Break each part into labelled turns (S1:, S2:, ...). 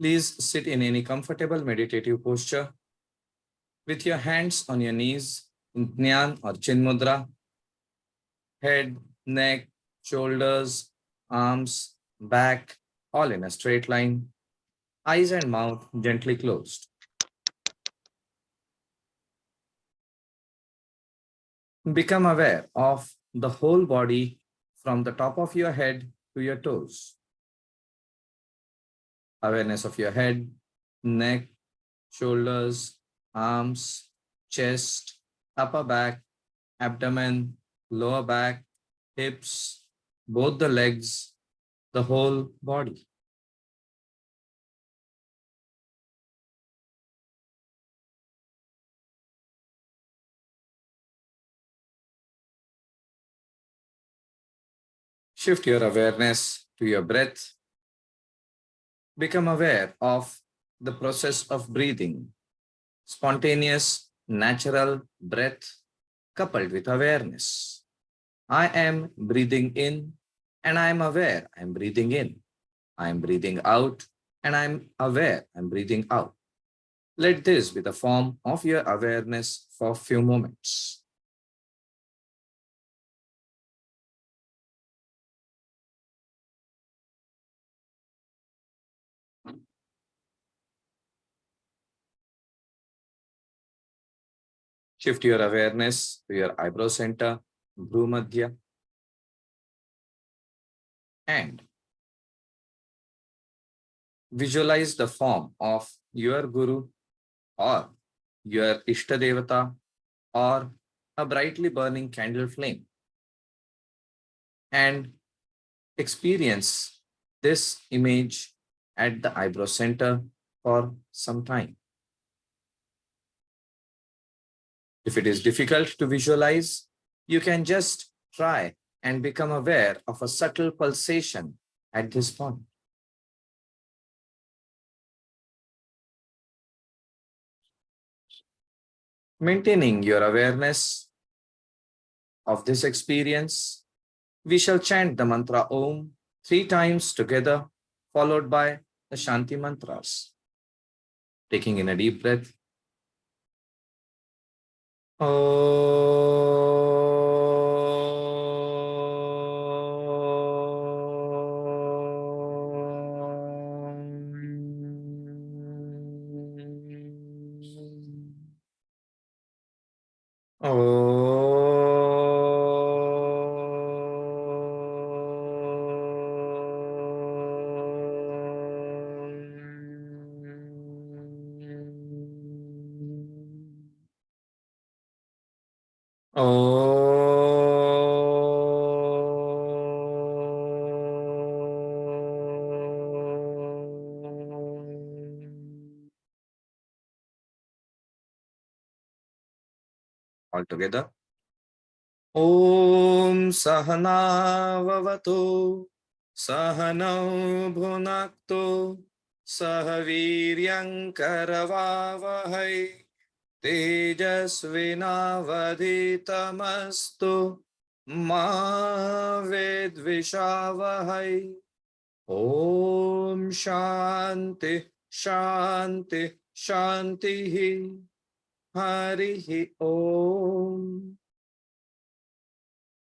S1: Please sit in any comfortable meditative posture with your hands on your knees in Jnana or Chin Mudra. Head, neck, shoulders, arms, back, all in a straight line. Eyes and mouth gently closed. Become aware of the whole body from the top of your head to your toes. Awareness of your head, neck, shoulders, arms, chest, upper back, abdomen, lower back, hips, both the legs, the whole body. Shift your awareness to your breath. Become aware of the process of breathing, spontaneous, natural breath coupled with awareness. I am breathing in and I am aware I'm breathing in. I am breathing out and I'm aware I'm breathing out. Let this be the form of your awareness for a few moments. Shift your awareness to your eyebrow center, Bhrumadhya, and visualize the form of your Guru or your Ishtadevata or a brightly burning candle flame, and experience this image at the eyebrow center for some time. If it is difficult to visualize, you can just try and become aware of a subtle pulsation at this point. Maintaining your awareness of this experience, we shall chant the mantra Om 3 times together, followed by the Shanti mantras. Taking in a deep breath. All together. Om Sahana Vavato Sahanau Bhunakto Sahaviryam Karavavahai Tejasvinavaditamastu Ma Vedvishavahai. Om Shanti Shanti Shanti Harihi Om.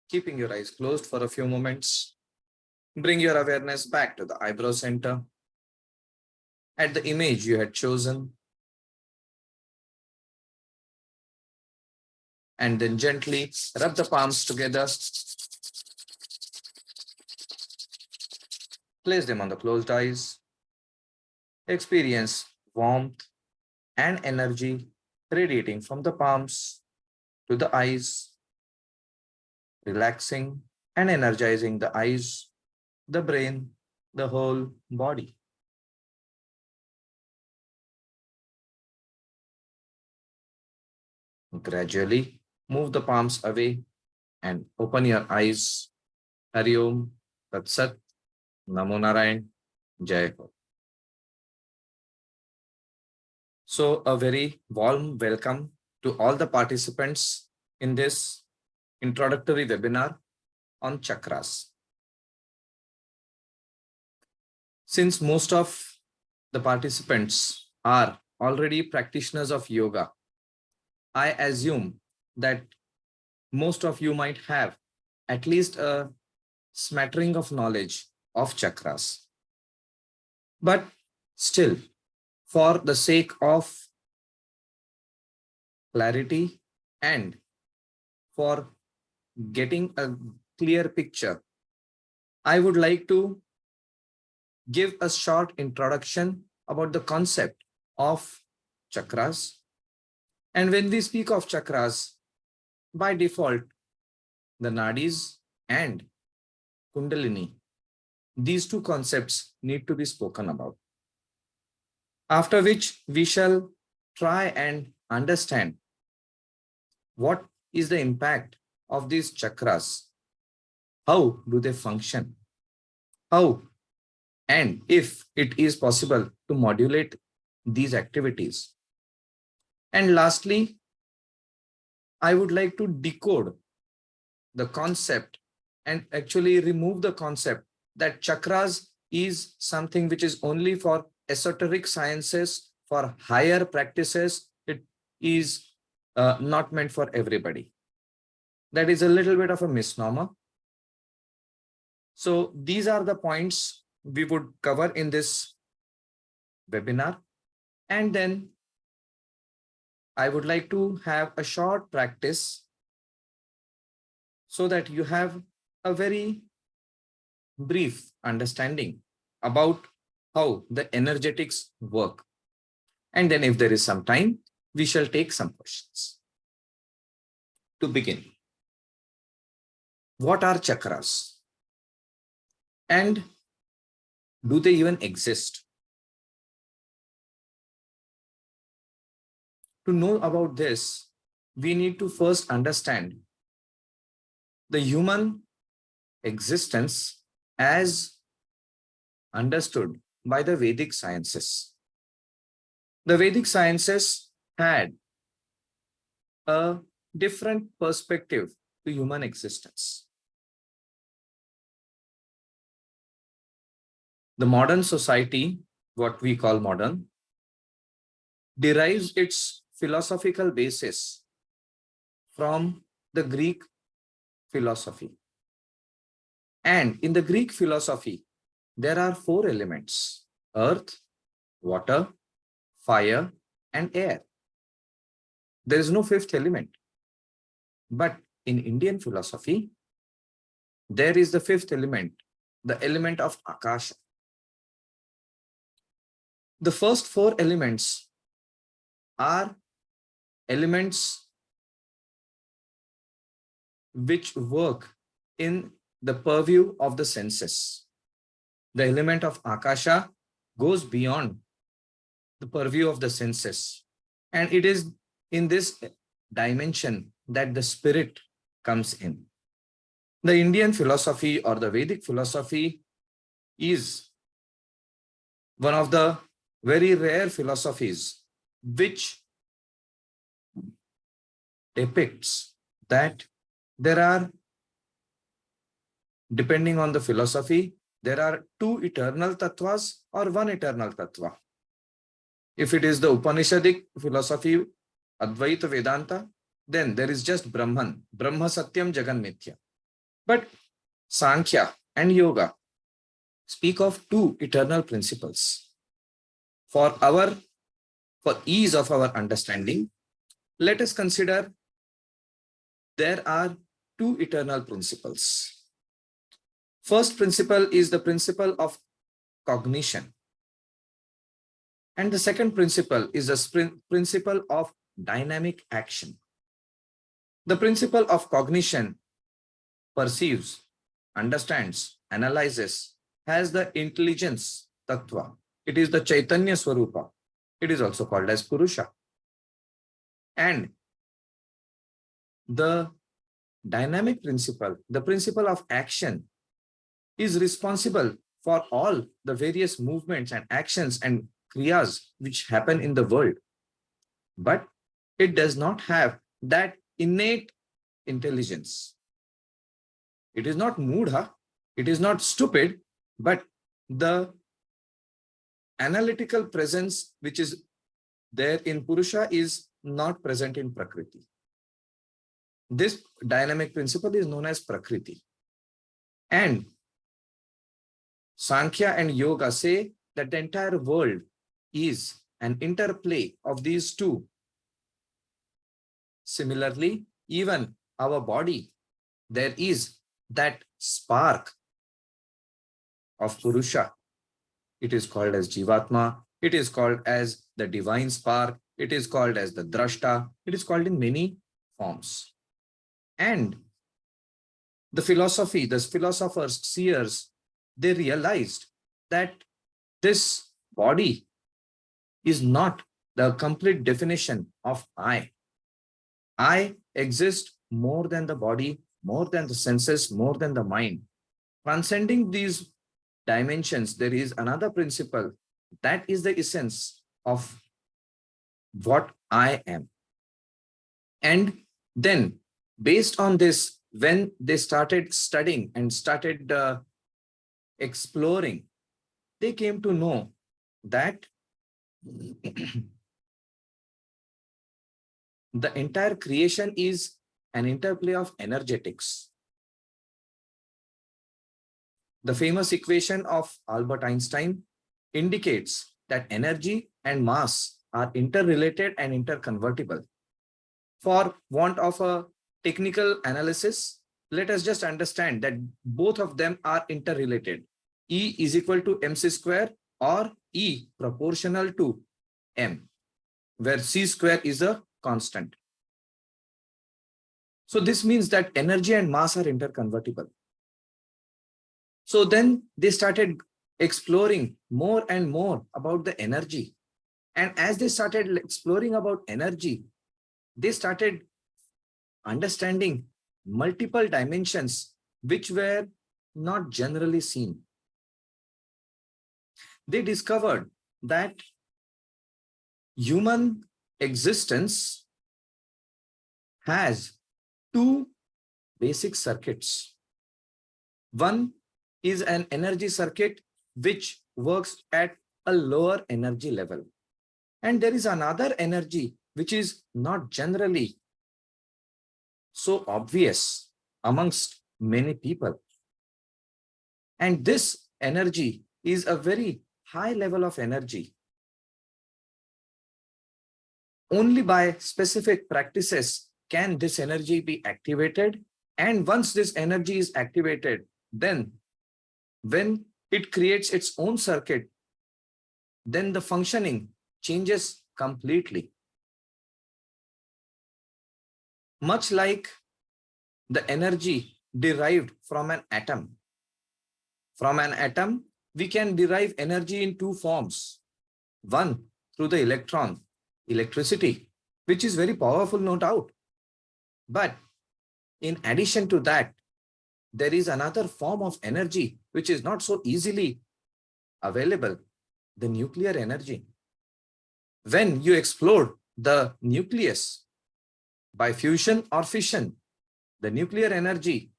S1: Keeping your eyes closed for a few moments, bring your awareness back to the eyebrow center at the image you had chosen, and then gently rub the palms together. Place them on the closed eyes. Experience warmth and energy radiating from the palms to the eyes, relaxing and energizing the eyes, the brain, the whole body. Gradually move the palms away and open your eyes. Hari Om, Tat Sat, Namo Narayan, Jai Ho. So a very warm welcome to all the participants in this introductory webinar on chakras. Since most of the participants are already practitioners of yoga, I assume that most of you might have at least a smattering of knowledge of chakras. But still, for the sake of clarity and for getting a clear picture, I would like to give a short introduction about the concept of chakras. And when we speak of chakras, by default, the nadis and kundalini, these two concepts need to be spoken about. After which we shall try and understand what is the impact of these chakras, how do they function, how and if it is possible to modulate these activities. And lastly, I would like to decode the concept and actually remove the concept that chakras is something which is only for esoteric sciences, for higher practices. It is not meant for everybody. That is a little bit of a misnomer. So these are the points we would cover in this webinar. And then I would like to have a short practice so that you have a very brief understanding about how the energetics work. And then if there is some time, we shall take some questions. To begin, what are chakras? And do they even exist? To know about this, we need to first understand the human existence as understood by the Vedic sciences. The Vedic sciences had a different perspective to human existence. The modern society, what we call modern, derives its philosophical basis from the Greek philosophy. And in the Greek philosophy, there are 4 elements: earth, water, fire, and air. There is no 5th element. But in Indian philosophy, there is the 5th element, the element of Akasha. The first 4 elements are elements which work in the purview of the senses. The element of Akasha goes beyond the purview of the senses. And it is in this dimension that the spirit comes in. The Indian philosophy or the Vedic philosophy is one of the very rare philosophies which depicts that there are, depending on the philosophy, there are 2 eternal tattvas or 1 eternal tattva. If it is the Upanishadic philosophy, Advaita Vedanta, then there is just Brahman, Brahma Satyam Jagan Mithya. But Sankhya and Yoga speak of 2 eternal principles. For ease of our understanding, let us consider there are 2 eternal principles. First principle is the principle of cognition. And the second principle is the principle of dynamic action. The principle of cognition perceives, understands, analyzes, has the intelligence tattva. It is the Chaitanya Swarupa. It is also called as Purusha. And the dynamic principle, the principle of action, is responsible for all the various movements and actions and kriyas which happen in the world. But it does not have that innate intelligence. It is not moodha, it is not stupid, but the analytical presence which is there in Purusha is not present in Prakriti. This dynamic principle is known as Prakriti. And Sankhya and Yoga say that the entire world is an interplay of these two. Similarly, even our body, there is that spark of Purusha. It is called as Jivatma. It is called as the divine spark. It is called as the Drashta. It is called in many forms. And the philosophers, seers, they realized that this body is not the complete definition of I. I exist more than the body, more than the senses, more than the mind. Transcending these dimensions, there is another principle that is the essence of what I am. And then, based on this, when they started studying and started exploring, they came to know that the entire creation is an interplay of energetics. The famous equation of Albert Einstein indicates that energy and mass are interrelated and interconvertible. For want of a technical analysis, let us just understand that both of them are interrelated. E is equal to mc square or E proportional to m, where c square is a constant. So this means that energy and mass are interconvertible. So then they started exploring more and more about the energy. And as they started exploring about energy, they started understanding multiple dimensions which were not generally seen. They discovered that human existence has two basic circuits. One is an energy circuit which works at a lower energy level. And there is another energy which is not generally so obvious amongst many people. And this energy is a very high level of energy. Only by specific practices can this energy be activated. And once this energy is activated, then when it creates its own circuit, then the functioning changes completely. Much like the energy derived from an atom. From an atom, we can derive energy in two forms. One, through the electron, electricity, which is very powerful, no doubt. But in addition to that, there is another form of energy which is not so easily available, the nuclear energy. When you explode the nucleus by fusion or fission, the nuclear energy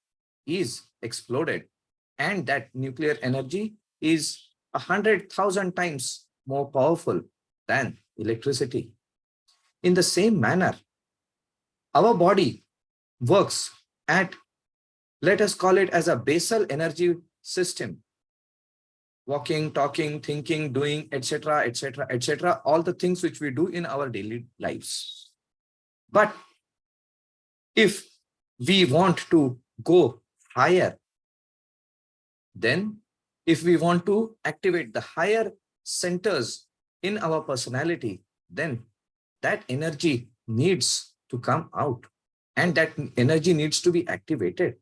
S1: is exploded, and that nuclear energy is 100,000 times more powerful than electricity. In the same manner, our body works at, let us call it as a basal energy system. Walking, talking, thinking, doing, etc., etc., etc., all the things which we do in our daily lives. But if we want to go higher, then if we want to activate the higher centers in our personality, then that energy needs to come out and that energy needs to be activated.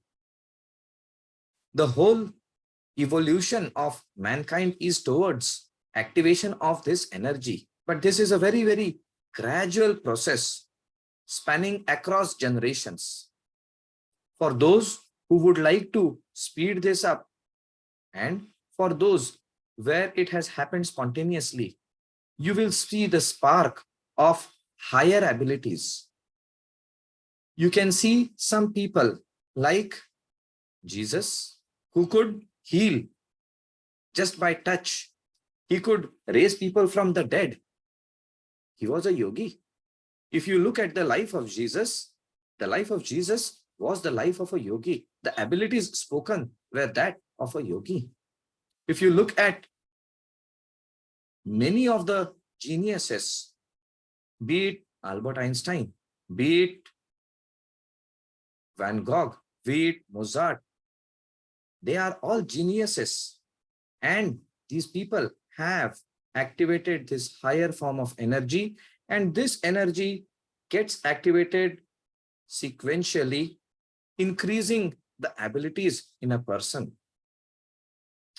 S1: The whole evolution of mankind is towards activation of this energy. But this is a very, very gradual process spanning across generations. For those who would like to speed this up, and for those where it has happened spontaneously, you will see the spark of higher abilities. You can see some people like Jesus who could heal just by touch He could raise people from the dead. He was a yogi. If you look at the life of Jesus was the life of a yogi. The abilities spoken were that of a yogi. If you look at many of the geniuses, be it Albert Einstein, be it Van Gogh, be it Mozart, they are all geniuses. And these people have activated this higher form of energy, and this energy gets activated sequentially, increasing the abilities in a person.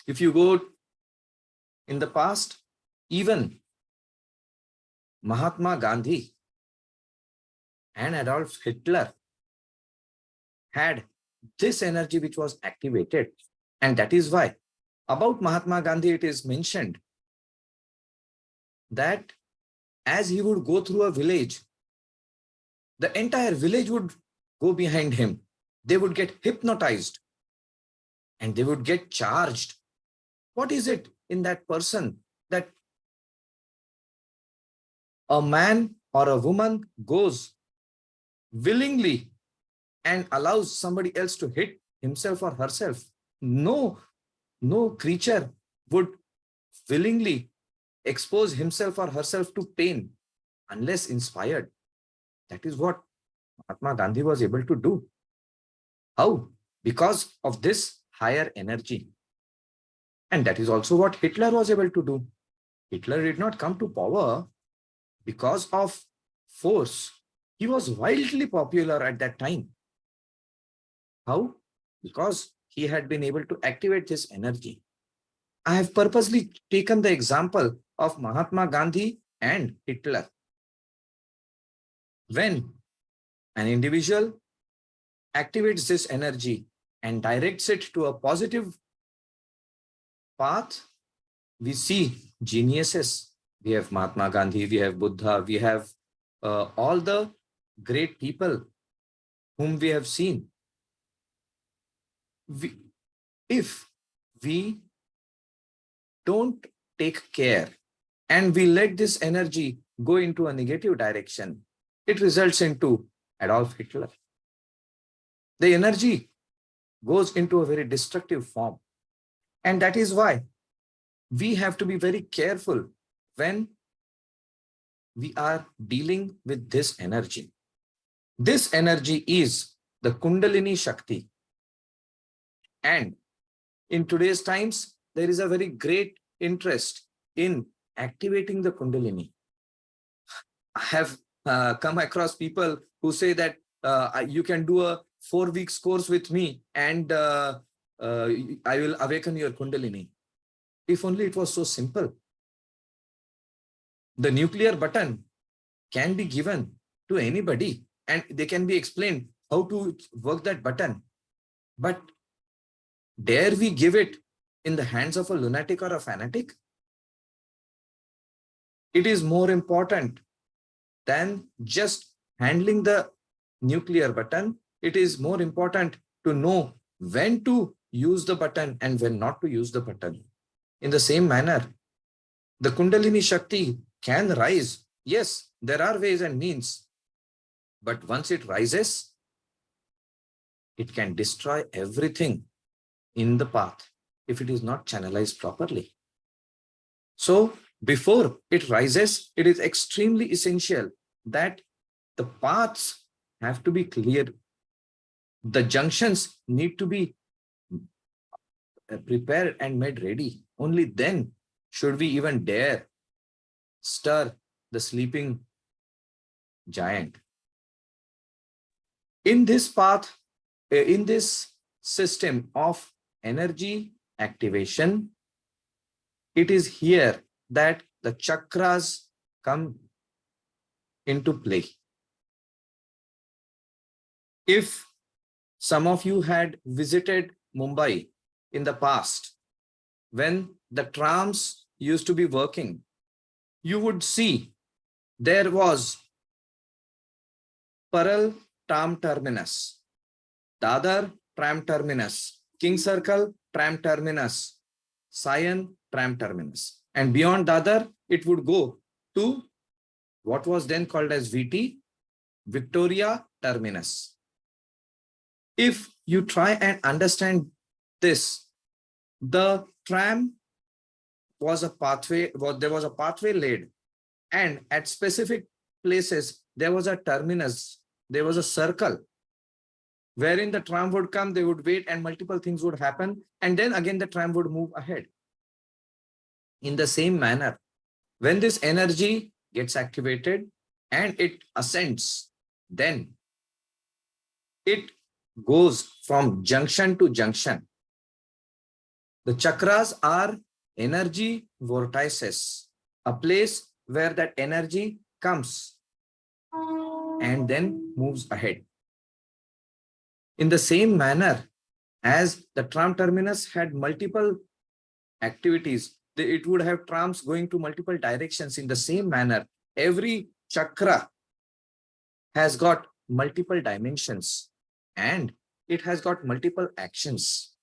S1: If you go in the past, even Mahatma Gandhi and Adolf Hitler had this energy which was activated. And that is why about Mahatma Gandhi, it is mentioned that as he would go through a village, the entire village would go behind him. They would get hypnotized and they would get charged. What is it in that person that a man or a woman goes willingly and allows somebody else to hit himself or herself? No creature would willingly expose himself or herself to pain unless inspired. That is what Mahatma Gandhi was able to do. How? Because of this higher energy. And that is also what Hitler was able to do. Hitler did not come to power because of force. He was wildly popular at that time. How? Because he had been able to activate this energy. I have purposely taken the example of Mahatma Gandhi and Hitler. When an individual activates this energy and directs it to a positive path, we see geniuses. We have Mahatma Gandhi, we have Buddha, we have all the great people whom we have seen. If we don't take care and we let this energy go into a negative direction, it results into Adolf Hitler. The energy goes into a very destructive form. And that is why we have to be very careful when we are dealing with this energy. This energy is the Kundalini Shakti. And in today's times, there is a very great interest in activating the Kundalini. I have come across people who say that you can do a 4 weeks course with me and I will awaken your Kundalini. If only it was so simple. The nuclear button can be given to anybody and they can be explained how to work that button. But dare we give it in the hands of a lunatic or a fanatic? It is more important than just handling the nuclear button. It is more important to know when to use the button and when not to use the button. In the same manner, the Kundalini Shakti can rise. Yes, there are ways and means. But once it rises, it can destroy everything in the path if it is not channelized properly. So before it rises, it is extremely essential that the paths have to be clear. The junctions need to be prepared and made ready. Only then should we even dare stir the sleeping giant. In this path, in this system of energy activation, it is here that the chakras come into play. If some of you had visited Mumbai in the past, when the trams used to be working, you would see there was Paral tram terminus, Dadar tram terminus, King Circle tram terminus, Sion tram terminus. And beyond the other, it would go to what was then called as VT, Victoria Terminus. If you try and understand this, the tram was a pathway, there was a pathway laid, and at specific places, there was a terminus, there was a circle wherein the tram would come, they would wait, and multiple things would happen, and then again the tram would move ahead. In the same manner, when this energy gets activated and it ascends, then it goes from junction to junction. The chakras are energy vortices, a place where that energy comes and then moves ahead. In the same manner, as the tram terminus had multiple activities, it would have trams going to multiple directions. In the same manner, every chakra has got multiple dimensions and it has got multiple actions.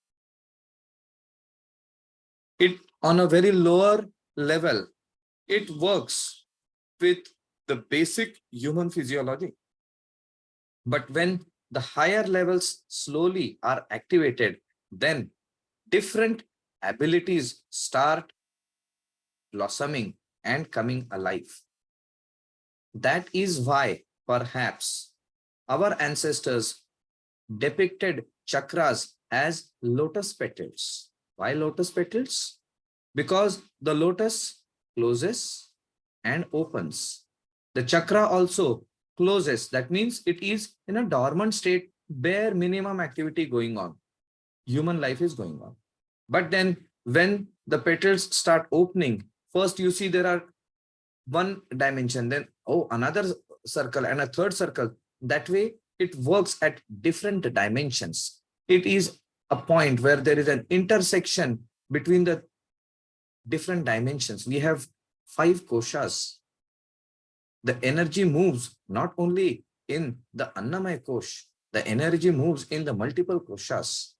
S1: It, on a very lower level, it works with the basic human physiology. But when the higher levels slowly are activated, then different abilities start blossoming and coming alive. That is why perhaps our ancestors depicted chakras as lotus petals. Why lotus petals? Because the lotus closes and opens. The chakra also closes. That means it is in a dormant state, bare minimum activity going on. Human life is going on. But then when the petals start opening, first you see there are one dimension, then another circle and a third circle. That way it works at different dimensions. It is a point where there is an intersection between the different dimensions. We have 5 koshas. The energy moves not only in the Annamaya kosh, the energy moves in the multiple koshas.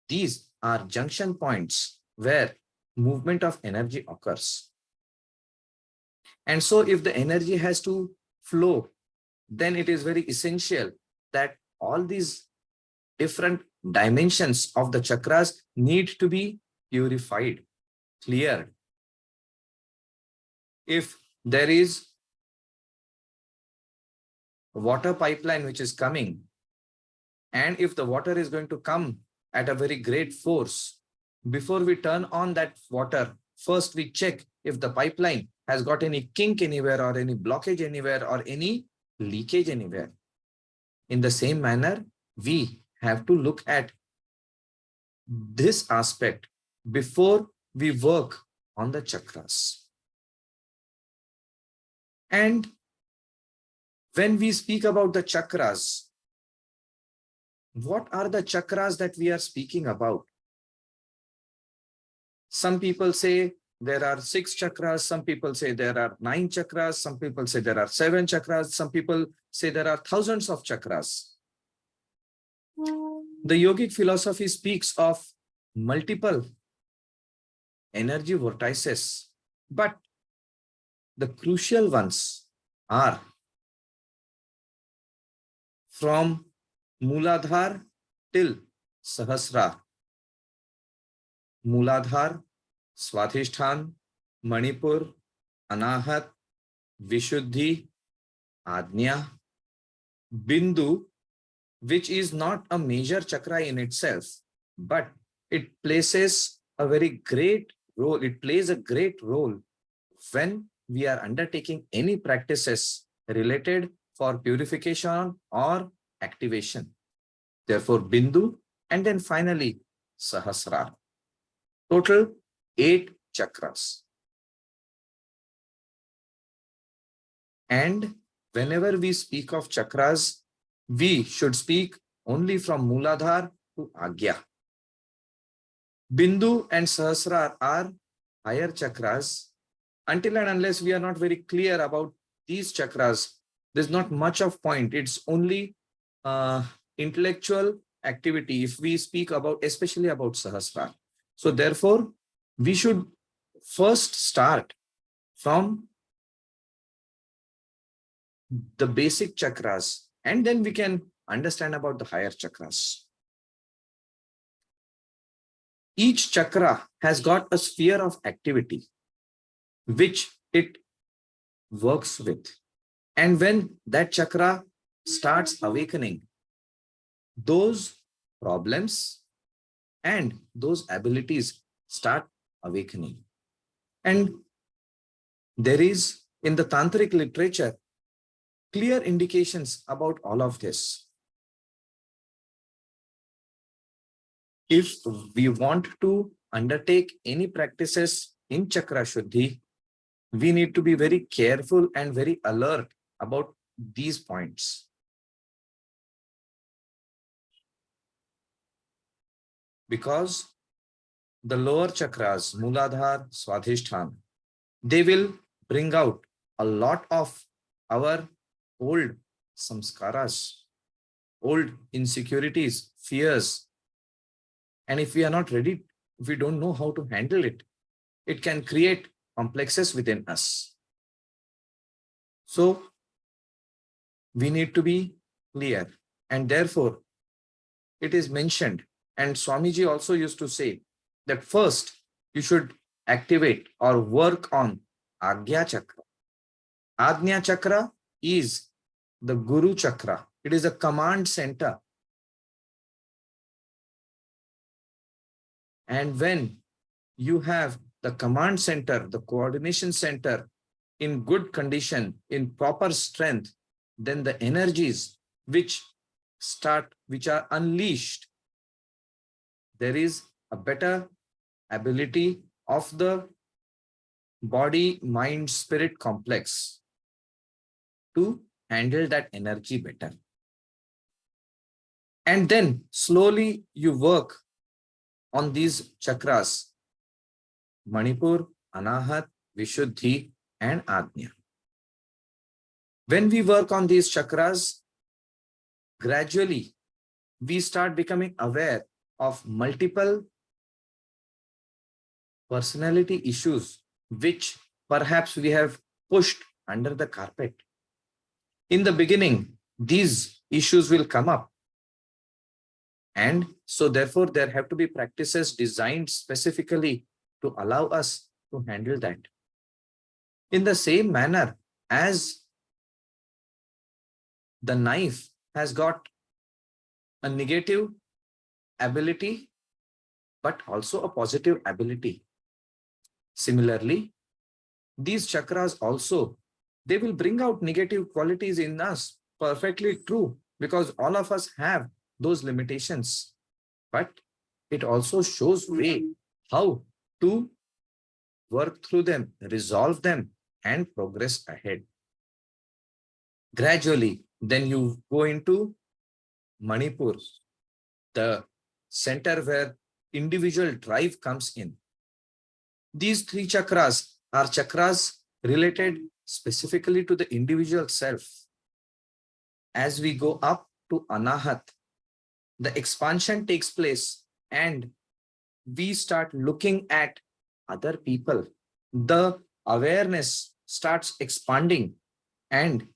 S1: These are junction points where movement of energy occurs. And so if the energy has to flow, then it is very essential that all these different dimensions of the chakras need to be purified, cleared. If there is a water pipeline which is coming, and if the water is going to come at a very great force, before we turn on that water, first we check if the pipeline has got any kink anywhere or any blockage anywhere or any leakage anywhere. In the same manner, we have to look at this aspect before we work on the chakras. And when we speak about the chakras, what are the chakras that we are speaking about? Some people say there are 6 chakras, some people say there are 9 chakras, some people say there are 7 chakras, some people say there are thousands of chakras. The yogic philosophy speaks of multiple energy vortices, but the crucial ones are from Mooladhar till Sahasrara. Mooladhar, Swadhisthana, Manipur, Anahat, Vishuddhi, Ajna, Bindu, which is not a major chakra in itself, but it places a very great role. It plays a great role when we are undertaking any practices related for purification or activation. Therefore, Bindu, and then finally Sahasrara. Total 8 chakras. And whenever we speak of chakras, we should speak only from Mooladhar to Agya. Bindu and Sahasrara are higher chakras. Until and unless we are not very clear about these chakras, there's not much of point. It's only intellectual activity if we speak about, especially about Sahasrara. So therefore, we should first start from the basic chakras, and then we can understand about the higher chakras. Each chakra has got a sphere of activity which it works with. And when that chakra starts awakening, those problems and those abilities start awakening. And there is in the tantric literature clear indications about all of this. If we want to undertake any practices in chakra shuddhi, we need to be very careful and very alert about these points. Because the lower chakras, Muladhara, Swadhisthana, they will bring out a lot of our old samskaras, old insecurities, fears. And if we are not ready, if we don't know how to handle it, it can create complexes within us. So we need to be clear. And therefore, it is mentioned, and Swamiji also used to say that first you should activate or work on Agya Chakra. Agnya Chakra is the Guru Chakra. It is a command center. And when you have the command center, the coordination center in good condition, in proper strength, then the energies which are unleashed, there is a better ability of the body, mind, spirit complex to handle that energy better. And then slowly you work on these chakras, Manipur, Anahat, Vishuddhi, and Agnya. When we work on these chakras, gradually we start becoming aware of multiple personality issues which perhaps we have pushed under the carpet. In the beginning, these issues will come up. And so therefore, there have to be practices designed specifically to allow us to handle that. In the same manner as the knife has got a negative ability, but also a positive ability. Similarly, these chakras also, they will bring out negative qualities in us. Perfectly true, because all of us have those limitations. But it also shows way how to work through them, resolve them, and progress ahead. Gradually, then you go into Manipur, the center where individual drive comes in. These three chakras are chakras related specifically to the individual self. As we go up to Anahat, the expansion takes place and we start looking at other people. The awareness starts expanding, and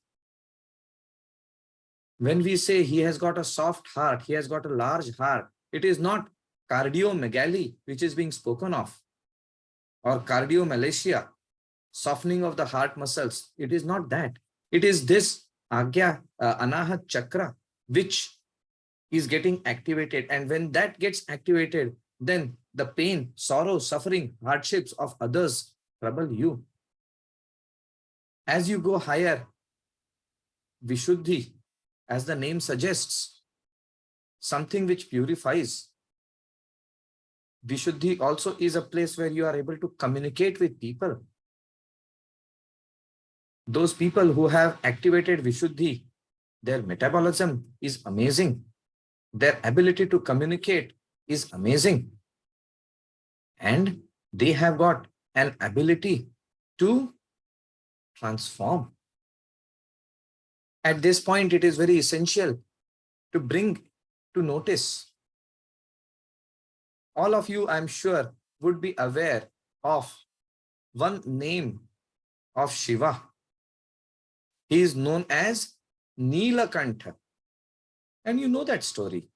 S1: when we say he has got a soft heart, he has got a large heart, it is not cardiomegaly which is being spoken of, or cardiomalacia, softening of the heart muscles. It is not that. It is this Agya, Anahat Chakra, which is getting activated. And when that gets activated, then the pain, sorrow, suffering, hardships of others trouble you. As you go higher, Vishuddhi, as the name suggests, something which purifies. Vishuddhi also is a place where you are able to communicate with people. Those people who have activated Vishuddhi, their metabolism is amazing. Their ability to communicate is amazing. And they have got an ability to transform. At this point, it is very essential to bring to notice. All of you, I'm sure, would be aware of one name of Shiva. He is known as Neelakantha. And you know that story.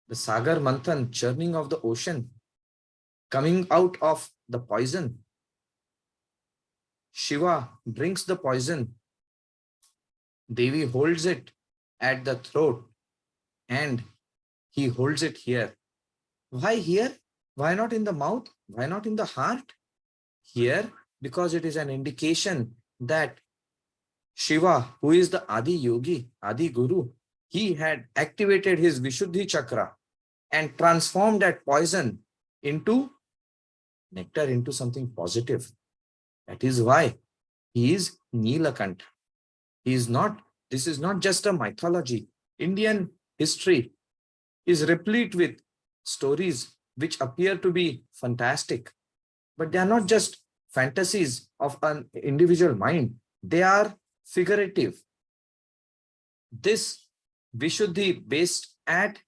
S1: The Sagar Manthan, churning of the ocean, coming out of the poison. Shiva drinks the poison. Devi holds it at the throat and he holds it here. Why here? Why not in the mouth? Why not in the heart? Here, because it is an indication that Shiva, who is the Adi Yogi, Adi Guru, he had activated his Vishuddhi chakra and transformed that poison into nectar, into something positive. That is why he is Neelakantha. He is not, this is not just a mythology. Indian history is replete with stories which appear to be fantastic, but they are not just fantasies of an individual mind. They are figurative. This Vishuddhi based at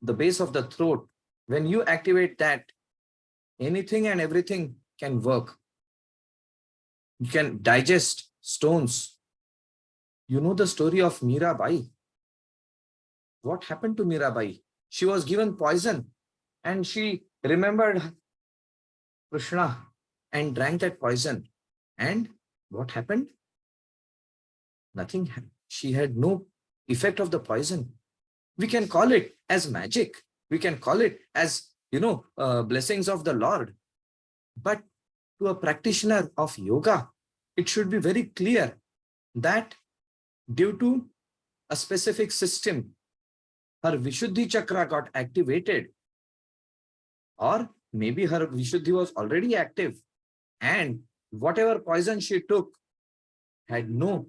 S1: the base of the throat, when you activate that, anything and everything can work. You can digest stones. You know the story of Mirabai. What happened to Mirabai? She was given poison and she remembered Krishna and drank that poison. And what happened? Nothing. She had no effect of the poison. We can call it as magic. We can call it as, blessings of the Lord. But to a practitioner of yoga, it should be very clear that due to a specific system, her Vishuddhi chakra got activated, or maybe her Vishuddhi was already active, and whatever poison she took had no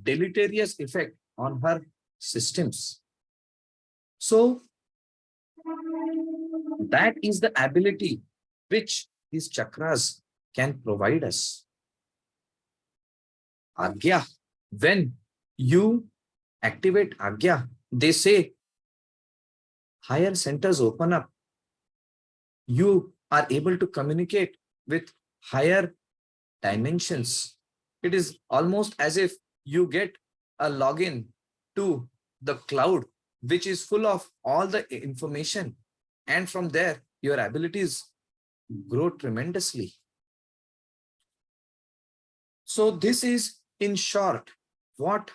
S1: deleterious effect on her systems. So that is the ability which these chakras can provide us. Agya, when you activate Agya, they say higher centers open up. You are able to communicate with higher dimensions. It is almost as if you get a login to the cloud, which is full of all the information. And from there, your abilities grow tremendously. So this is, in short, what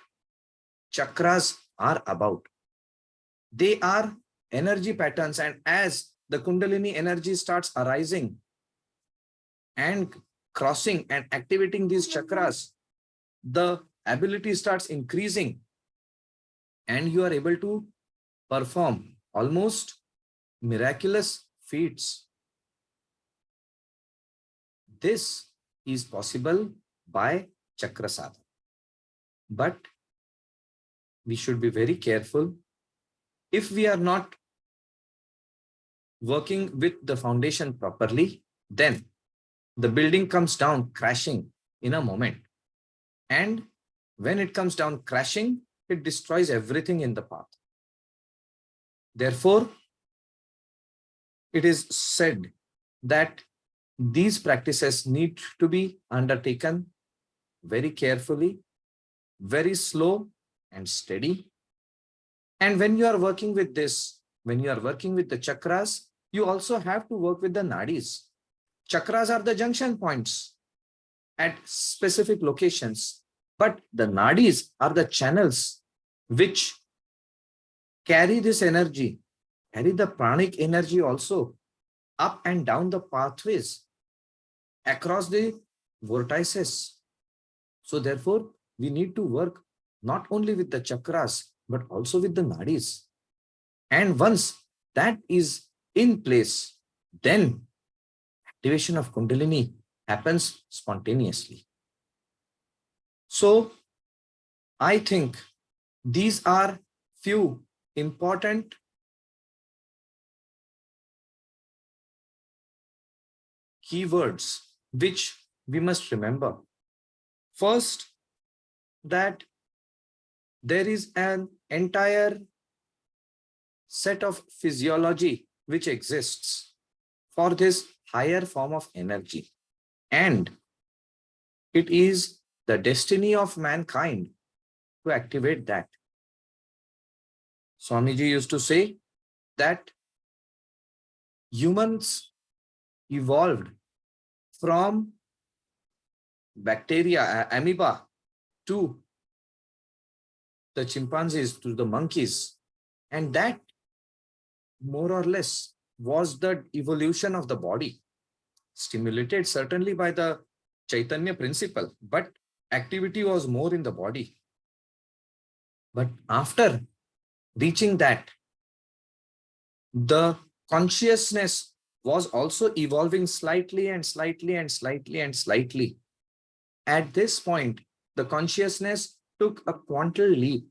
S1: chakras are about. They are energy patterns, and as the Kundalini energy starts arising and crossing and activating these chakras, the ability starts increasing and you are able to perform almost miraculous feats. This is possible by chakra sadhana. But we should be very careful. If we are not working with the foundation properly, then the building comes down crashing in a moment. And when it comes down crashing, it destroys everything in the path. Therefore, it is said that these practices need to be undertaken very carefully, very slow and steady. And when you are working with this, when you are working with the chakras, you also have to work with the nadis. Chakras are the junction points at specific locations, but the nadis are the channels which carry this energy, carry the pranic energy also up and down the pathways across the vortices. So therefore, we need to work not only with the chakras, but also with the nadis. And once that is in place, then activation of Kundalini happens spontaneously. So I think these are few important keywords which we must remember. First, that there is an entire set of physiology which exists for this higher form of energy. And it is the destiny of mankind to activate that. Swamiji used to say that humans evolved from bacteria, amoeba, to the chimpanzees, to the monkeys. And that more or less was the evolution of the body, stimulated certainly by the Chaitanya principle, but activity was more in the body. But after reaching that, the consciousness was also evolving slightly and slightly and slightly and slightly. At this point, the consciousness took a quantum leap.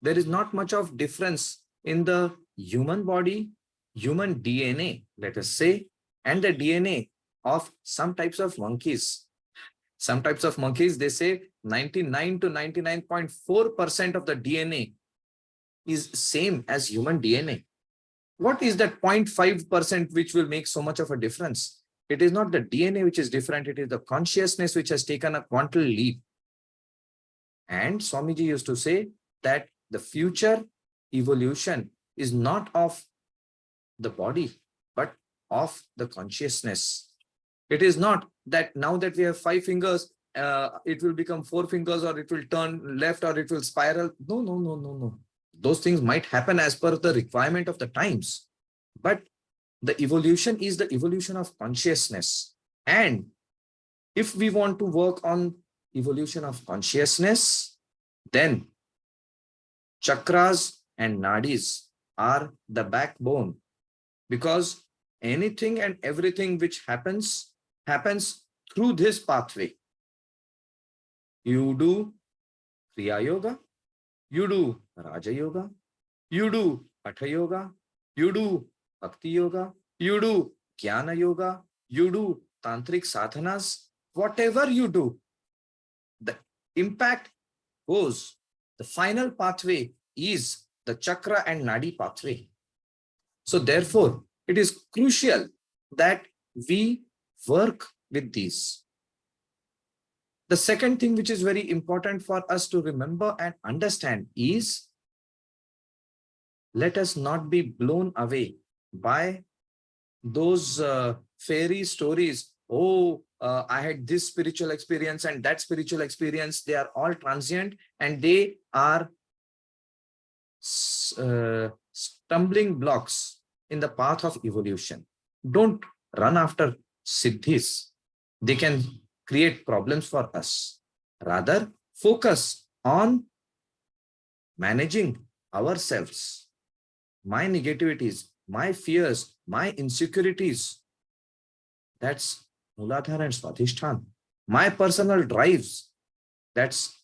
S1: There is not much of difference in the human body, human DNA, let us say, and the DNA of some types of monkeys. Some types of monkeys, they say 99 to 99.4% of the DNA is same as human DNA. What is that 0.5% which will make so much of a difference? It is not the DNA which is different, it is the consciousness which has taken a quantum leap. And Swamiji used to say that the future evolution is not of the body, but of the consciousness. It is not that now that we have 5 fingers, it will become 4 fingers, or it will turn left, or it will spiral. No, no, no, no, no. Those things might happen as per the requirement of the times. But the evolution is the evolution of consciousness. And if we want to work on evolution of consciousness, then chakras and nadis are the backbone, because anything and everything which happens through this pathway. You do Kriya Yoga, you do Raja Yoga, you do Hatha Yoga, you do Bhakti Yoga, you do Jnana Yoga, you do Tantric Sadhanas, whatever you do, the impact goes. The final pathway is the chakra and nadi pathway. So therefore, it is crucial that we work with these. The second thing which is very important for us to remember and understand is, let us not be blown away by those fairy stories. Oh, I had this spiritual experience and that spiritual experience. They are all transient, and they are stumbling blocks in the path of evolution. Don't run after siddhis. They can create problems for us. Rather, focus on managing ourselves, my negativities, my fears, my insecurities. That's Muladhara and Swadhisthana. My personal drives, that's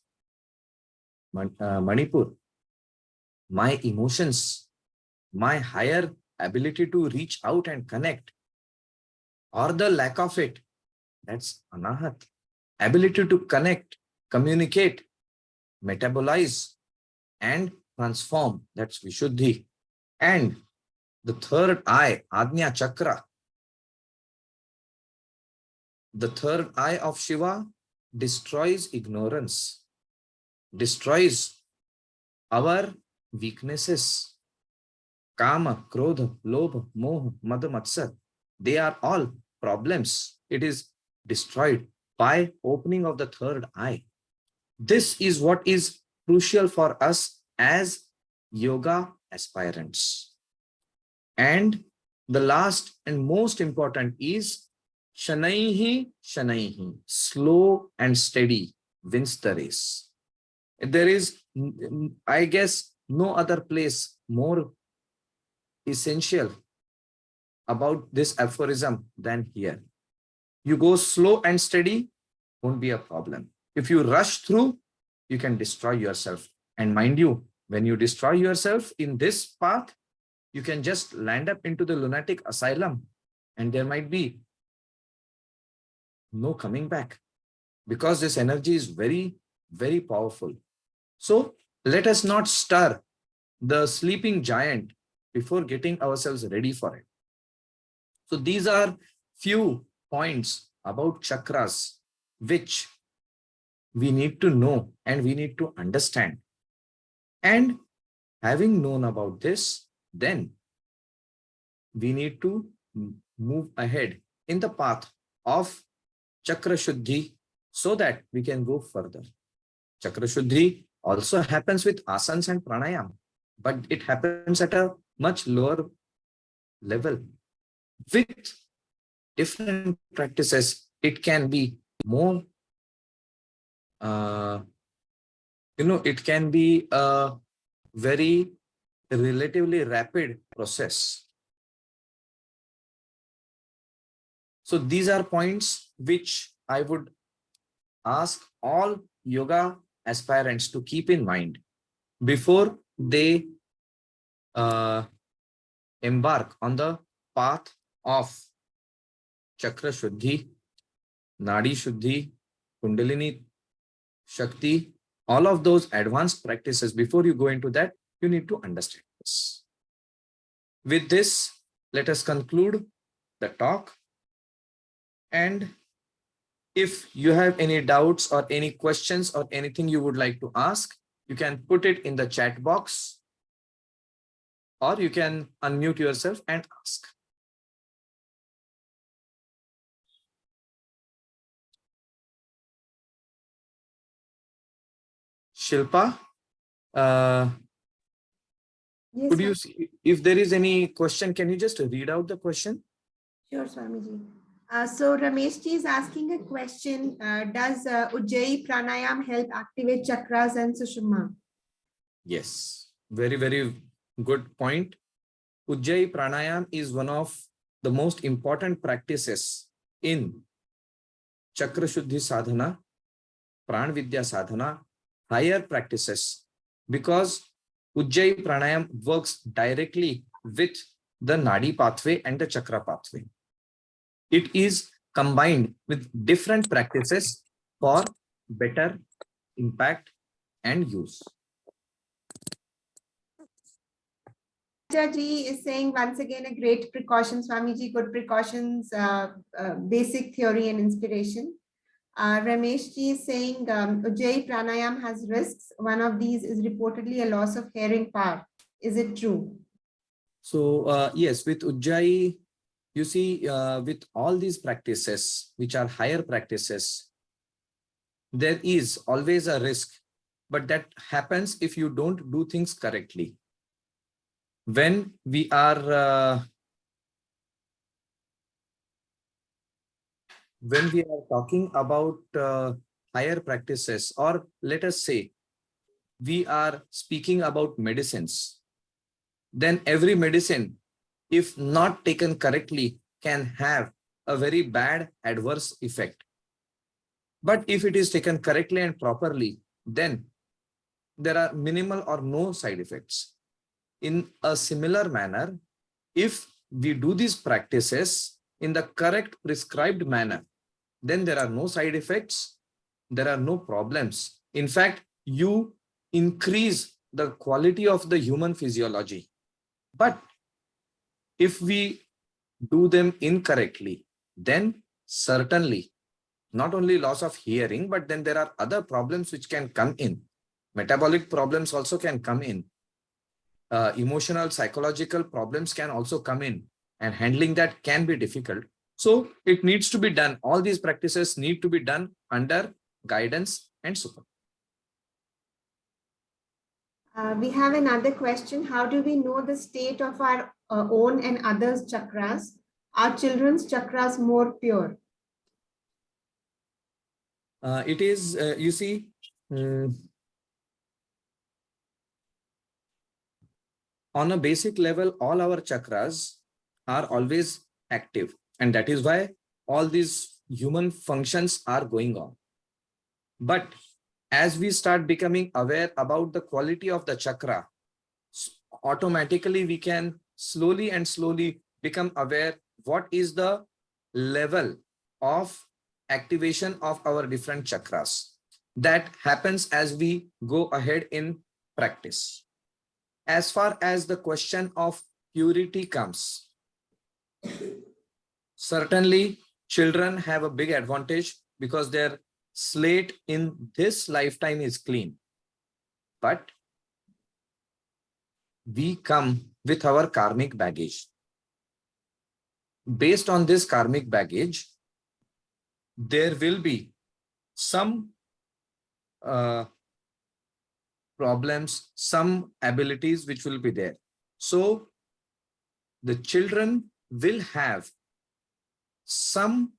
S1: Manipur. My emotions, my higher ability to reach out and connect, or the lack of it, that's Anahat. Ability to connect, communicate, metabolize, and transform, that's Vishuddhi. And the third eye, Ajna Chakra. The third eye of Shiva destroys ignorance, destroys our weaknesses. Kama, Krodha, Lobha, Moha, Mada, Matsar. They are all problems. It is destroyed by opening of the third eye. This is what is crucial for us as yoga aspirants. And the last and most important is Shanaihi, Shanaihi. Slow and steady wins the race. There is, I guess, no other place more essential about this aphorism than here. You go slow and steady, won't be a problem. If you rush through, you can destroy yourself. And mind you, when you destroy yourself in this path, you can just land up into the lunatic asylum, and there might be no coming back, because this energy is very, very powerful. So let us not stir the sleeping giant, before getting ourselves ready for it. So these are few points about chakras which we need to know and we need to understand. And having known about this, then we need to move ahead in the path of chakra shuddhi so that we can go further. Chakra shuddhi also happens with asanas and pranayam, but it happens at a much lower level. With different practices, it can be more, it can be a very relatively rapid process. So these are points which I would ask all yoga aspirants to keep in mind before they embark on the path of chakra shuddhi, nadi shuddhi, kundalini shakti, all of those advanced practices. Before you go into that, you need to understand this. With this, let us conclude the talk. And if you have any doubts or any questions or anything you would like to ask, you can put it in the chat box, or you can unmute yourself and ask. Shilpa,
S2: Yes,
S1: could you see, if there is any question, can you just read out the question?
S2: sure, Swamiji. So Rameshji is asking a question. Does Ujjayi Pranayam help activate chakras and Sushumna?
S1: Yes, very, very good point. Ujjayi Pranayam is one of the most important practices in Chakra Shuddhi Sadhana, Pran Vidya Sadhana, higher practices, because Ujjayi Pranayam works directly with the Nadi pathway and the Chakra pathway. It is combined with different practices for better impact and use.
S2: Ji is saying once again a great precaution, Swamiji, good precautions, basic theory and inspiration. Ramesh ji is saying Ujjayi Pranayam has risks. One of these is reportedly a loss of hearing power. Is it true?
S1: So yes, with Ujjayi, you see, with all these practices, which are higher practices, there is always a risk, but that happens if you don't do things correctly. When we are talking about higher practices, or let us say we are speaking about medicines, then every medicine, if not taken correctly, can have a very bad adverse effect. But if it is taken correctly and properly, then there are minimal or no side effects. In a similar manner, if we do these practices in the correct prescribed manner, then there are no side effects, there are no problems. In fact, you increase the quality of the human physiology. But if we do them incorrectly, then certainly not only loss of hearing, but then there are other problems which can come in. Metabolic problems also can come in. Emotional, psychological problems can also come in, and handling that can be difficult. So it needs to be done. All these practices need to be done under guidance and support.
S2: We have another question. How do we know the state of our own and others' chakras? Are children's chakras more pure?
S1: It is, you see, on a basic level, all our chakras are always active. And that is why all these human functions are going on. But as we start becoming aware about the quality of the chakra, automatically we can slowly and slowly become aware what is the level of activation of our different chakras. That happens as we go ahead in practice. As far as the question of purity comes. Certainly, children have a big advantage because their slate in this lifetime is clean. But we come with our karmic baggage. Based on this karmic baggage, there will be some problems, some abilities which will be there. So the children will have some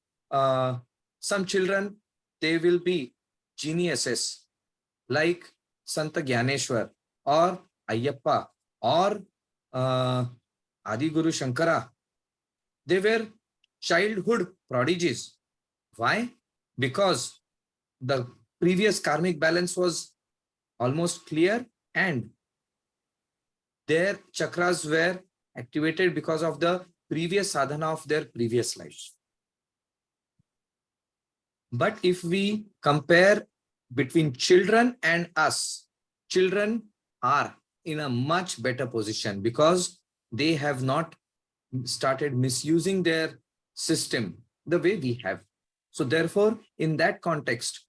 S1: children, they will be geniuses like Santa Gyaneshwar or Ayyappa or Adi Guru Shankara. They were childhood prodigies. Why? Because the previous karmic balance was almost clear and their chakras were activated because of the previous sadhana of their previous lives. But if we compare between children and us, children are in a much better position because they have not started misusing their system the way we have. So therefore, in that context,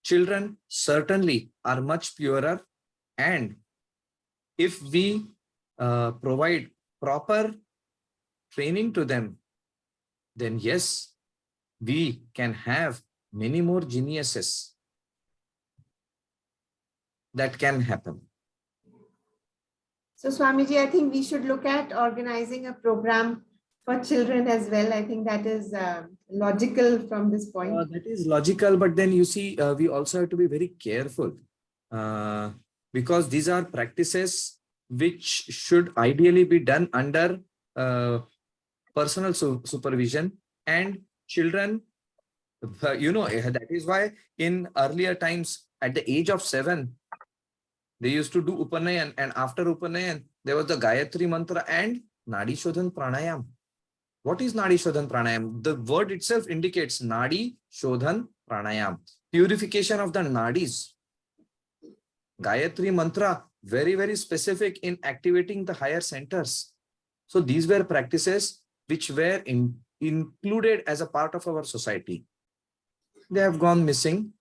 S1: children certainly are much purer, and if we provide proper training to them, then yes, we can have many more geniuses that can happen.
S2: So Swamiji, I think we should look at organizing a program for children as well. I think that is logical from this point.
S1: That is logical, but then you see, we also have to be very careful because these are practices which should ideally be done under personal supervision, and children, that is why in earlier times at the age of 7, they used to do Upanayan, and after Upanayan, there was the Gayatri Mantra and Nadi Shodhan Pranayam. What is Nadi Shodhan Pranayam? The word itself indicates Nadi Shodhan Pranayam, purification of the nadis. Gayatri Mantra, very, very specific in activating the higher centers. So these were practices which were included as a part of our society. They have gone missing.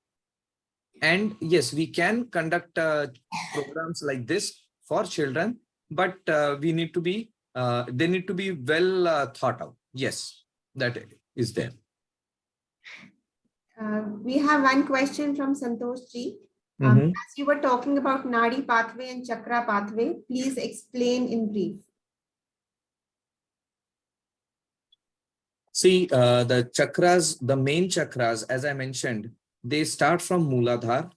S1: And yes, we can conduct programs like this for children, but they need to be well thought out. Yes, that is there.
S2: We have one question from Santosh Ji. As you were talking about Nadi pathway and Chakra pathway, please explain in brief.
S1: See, the chakras, the main chakras, as I mentioned, they start from Mooladhara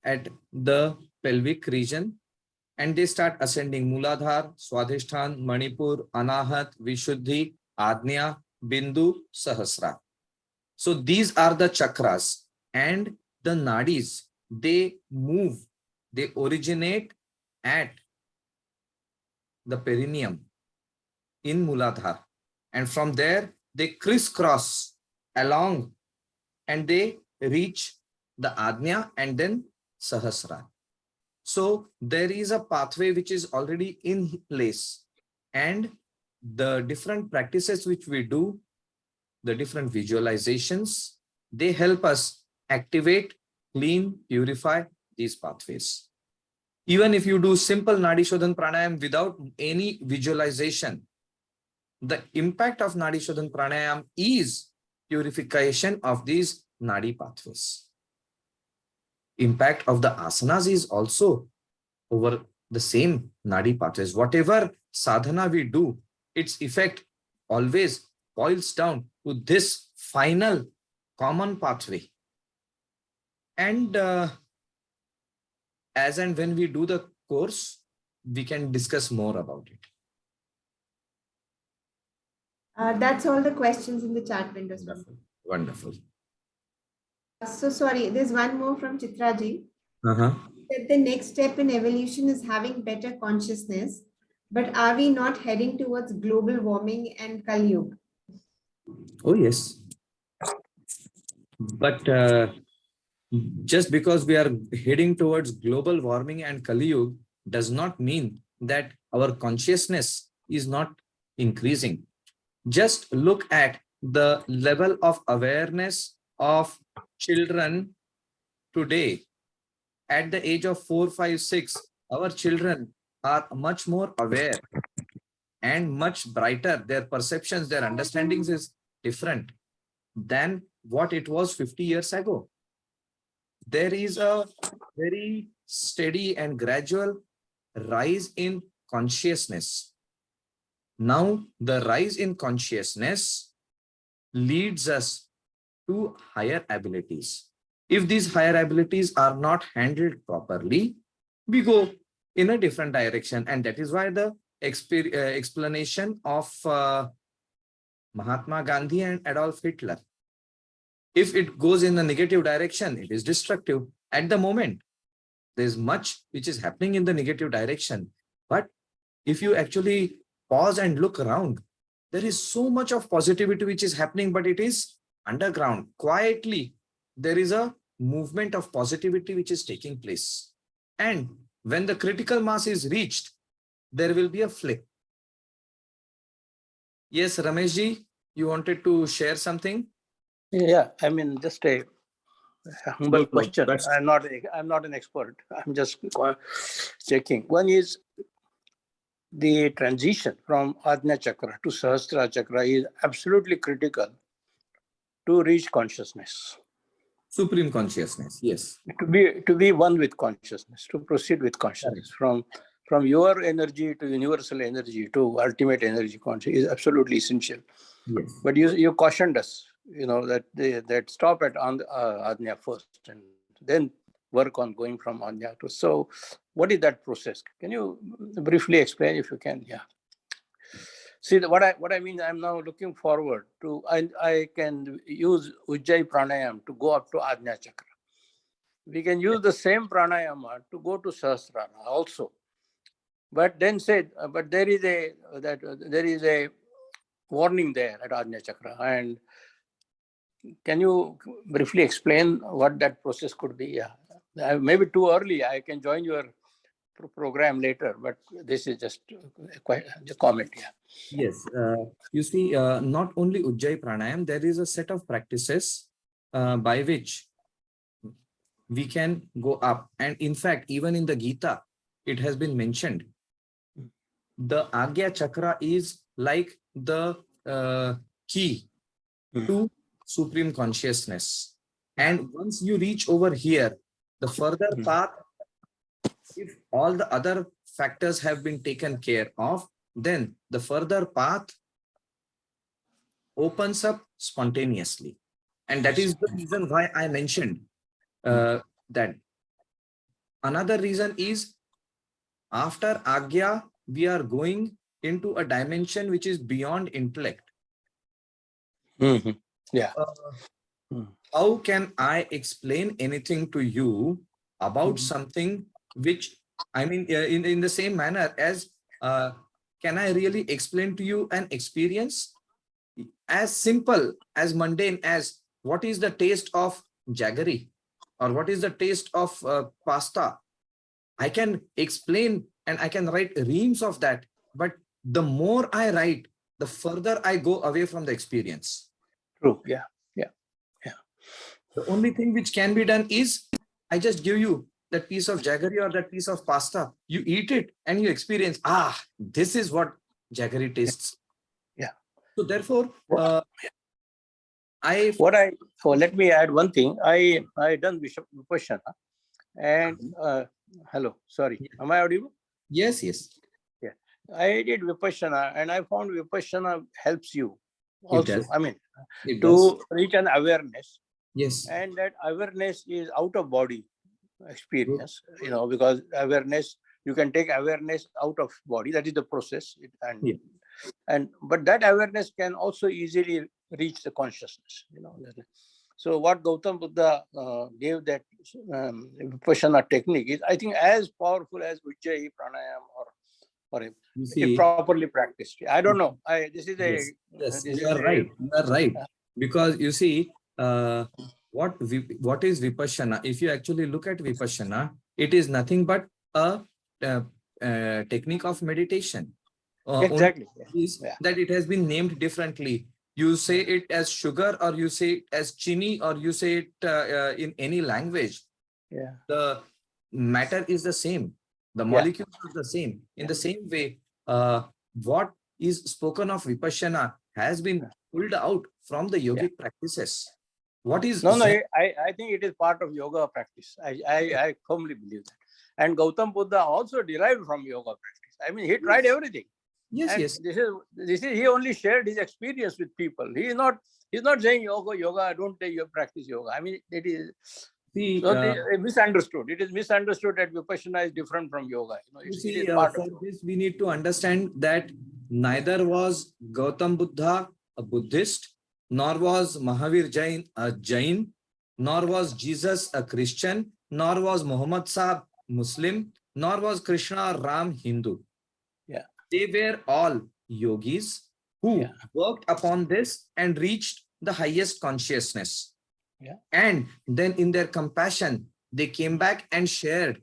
S1: at the pelvic region, and they start ascending Mooladhara, Swadhisthana, Manipur, Anahat, Vishuddhi, Ajna, Bindu, Sahasra. So these are the chakras, and the nadis, they move, they originate at the perineum in Mooladhara, and from there they crisscross along and they reach the Ajna and then Sahasra. So there is a pathway which is already in place, and the different practices which we do, the different visualizations, they help us activate, clean, purify these pathways. Even if you do simple Nadi Shodhan Pranayam without any visualization, the impact of Nadi Shodhan Pranayam is purification of these Nadi pathways. Impact of the asanas is also over the same Nadi pathways. Whatever sadhana we do, its effect always boils down to this final common pathway. And as and when we do the course, we can discuss more about it.
S2: That's all the questions in the chat window.
S1: Wonderful. Wonderful.
S2: So sorry, there's one more from Chitraji. That the next step in evolution is having better consciousness, but are we not heading towards global warming and Kali Yuga?
S1: Oh, yes. But just because we are heading towards global warming and Kali Yuga does not mean that our consciousness is not increasing. Just look at the level of awareness of children today. At the age of 4, 5, 6, our children are much more aware and much brighter. Their perceptions, their understandings is different than what it was 50 years ago. There is a very steady and gradual rise in consciousness. Now, the rise in consciousness leads us to higher abilities. If these higher abilities are not handled properly, we go in a different direction. And that is why the explanation of Mahatma Gandhi and Adolf Hitler. If it goes in a negative direction, it is destructive. At the moment, there's much which is happening in the negative direction. But if you actually pause and look around, there is so much of positivity which is happening, but it is underground. Quietly, there is a movement of positivity which is taking place. And when the critical mass is reached, there will be a flip. Yes, Rameshji, you wanted to share something?
S3: Yeah, I mean, just a humble question. I'm not an expert. I'm just checking. One is the transition from Ajna Chakra to Sahasrara Chakra is absolutely critical to reach consciousness.
S1: Supreme consciousness, yes.
S3: To be one with consciousness, to proceed with consciousness from your energy to universal energy to ultimate energy consciousness is absolutely essential.
S1: Yes.
S3: But you cautioned us, that stop at Ajna first and then work on going from Ajna to. So what is that process? Can you briefly explain if you can? Yeah. See, what I mean, I'm now looking forward to, I can use Ujjayi Pranayam to go up to Ajna Chakra. We can use the same pranayama to go to Sahasrara also. But then but there is a warning there at Ajna Chakra. And can you briefly explain what that process could be? Yeah, maybe too early. I can join your program later, but this is just quite a comment. Yeah.
S1: Yes, you see, not only Ujjayi Pranayam, there is a set of practices by which we can go up. And in fact, even in the Gita, it has been mentioned. The Agya Chakra is like the key to supreme consciousness. And once you reach over here, the further path, if all the other factors have been taken care of, then the further path opens up spontaneously. And that is the reason why I mentioned that. Another reason is after Agya, we are going into a dimension which is beyond intellect.
S3: Yeah.
S1: How can I explain anything to you about something which, I mean, in the same manner as, can I really explain to you an experience as simple, as mundane as what is the taste of jaggery or what is the taste of pasta? I can explain and I can write reams of that, but the more I write, the further I go away from the experience.
S3: True. Yeah.
S1: The only thing which can be done is I just give you that piece of jaggery or that piece of pasta. You eat it and you experience, this is what jaggery tastes.
S3: Yeah.
S1: So therefore,
S3: let me add one thing. I done Vipassana and hello, sorry. Am I audible?
S1: Yes.
S3: Yeah. I did Vipassana and I found Vipassana helps you also. I mean, to reach an awareness.
S1: Yes.
S3: And that awareness is out of body experience, because awareness, you can take awareness out of body. That is the process. But that awareness can also easily reach the consciousness. So what Gautam Buddha gave that Vipassana technique is, I think, as powerful as Ujjayi Pranayam or if properly practiced. I don't know.
S1: You are right. Because you see, what is Vipassana? If you actually look at Vipassana, it is nothing but a technique of meditation.
S3: Exactly.
S1: Only is
S3: Yeah.
S1: that it has been named differently. You say it as sugar, or you say it as chini, or you say it in any language.
S3: Yeah.
S1: The matter is the same. The molecules are the same. In the same way, what is spoken of Vipassana has been pulled out from the yogic practices. What is
S3: No,
S1: Zen?
S3: I think it is part of yoga practice. I firmly believe that. And Gautam Buddha also derived from yoga practice. I mean, he tried everything.
S1: Yes,
S3: And
S1: yes.
S3: this is he only shared his experience with people. He's not saying yoga, don't take your practice yoga. I mean, it is misunderstood. It is misunderstood that Vipassana is different from yoga. It is part of
S1: For
S3: yoga.
S1: this, we need to understand that neither was Gautam Buddha a Buddhist, nor was Mahavir Jain a Jain, nor was Jesus a Christian, nor was Muhammad Sahib Muslim, nor was Krishna or Ram Hindu.
S3: Yeah.
S1: They were all yogis who worked upon this and reached the highest consciousness.
S3: Yeah.
S1: And then in their compassion, they came back and shared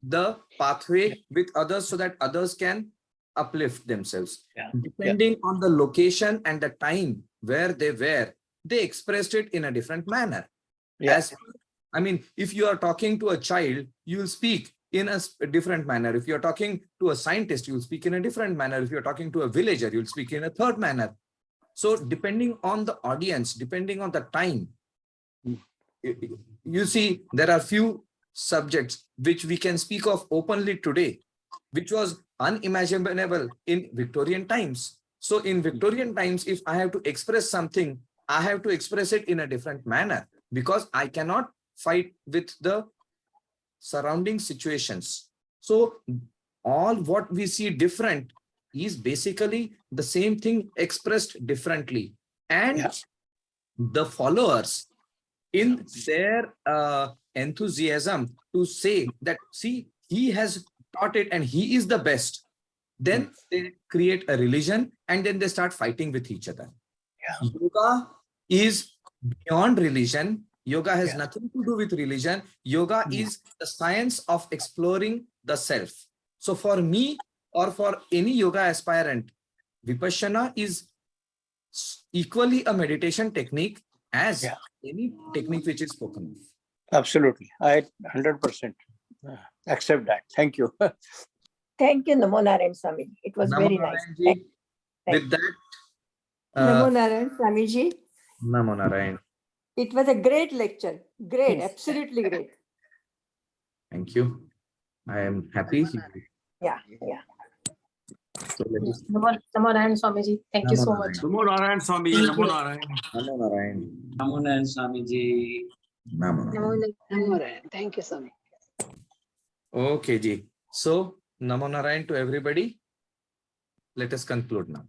S1: the pathway with others so that others can uplift themselves. Depending on the location and the time where they were, they expressed it in a different manner. I mean, if you are talking to a child, you will speak in a different manner. If you're talking to a scientist, you'll speak in a different manner. If you're talking to a villager, you'll speak in a third manner. So depending on the audience, depending on the time, you see, there are few subjects which we can speak of openly today, which was unimaginable in Victorian times. So in Victorian times, if I have to express something, I have to express it in a different manner, because I cannot fight with the surrounding situations. So all what we see different is basically the same thing expressed differently. And the followers, in their enthusiasm to say that, see, he has taught it and he is the best, then they create a religion and then they start fighting with each other. Yoga is beyond religion. Yoga has nothing to do with religion. Yoga is the science of exploring the self. So for me, or for any yoga aspirant, Vipassana is equally a meditation technique as any technique which is spoken of.
S3: Absolutely. I 100% accept that. Thank you.
S4: Thank you, Namo Narayan Swami. It was
S1: Namo
S4: very nice.
S1: Narayan ji. With that,
S4: Namo Narayan Swamiji.
S1: Namo Narayan.
S4: It was a great lecture. Great,
S2: Yes.
S4: absolutely great.
S1: Thank you. I am happy.
S4: Yeah.
S1: So let us-
S5: Namo Narayan Swamiji. Thank you
S1: Namo
S5: so
S1: Narayan.
S5: much.
S6: Namo Narayan Swami,
S5: Thank
S6: Namo
S5: you.
S6: Narayan.
S1: Namo Narayan.
S7: Namo Narayan Swamiji.
S1: Namo Narayan.
S5: Namo Narayan. Thank you, Swami.
S1: Okay, ji. So, Namo Narayan to everybody. Let us conclude now.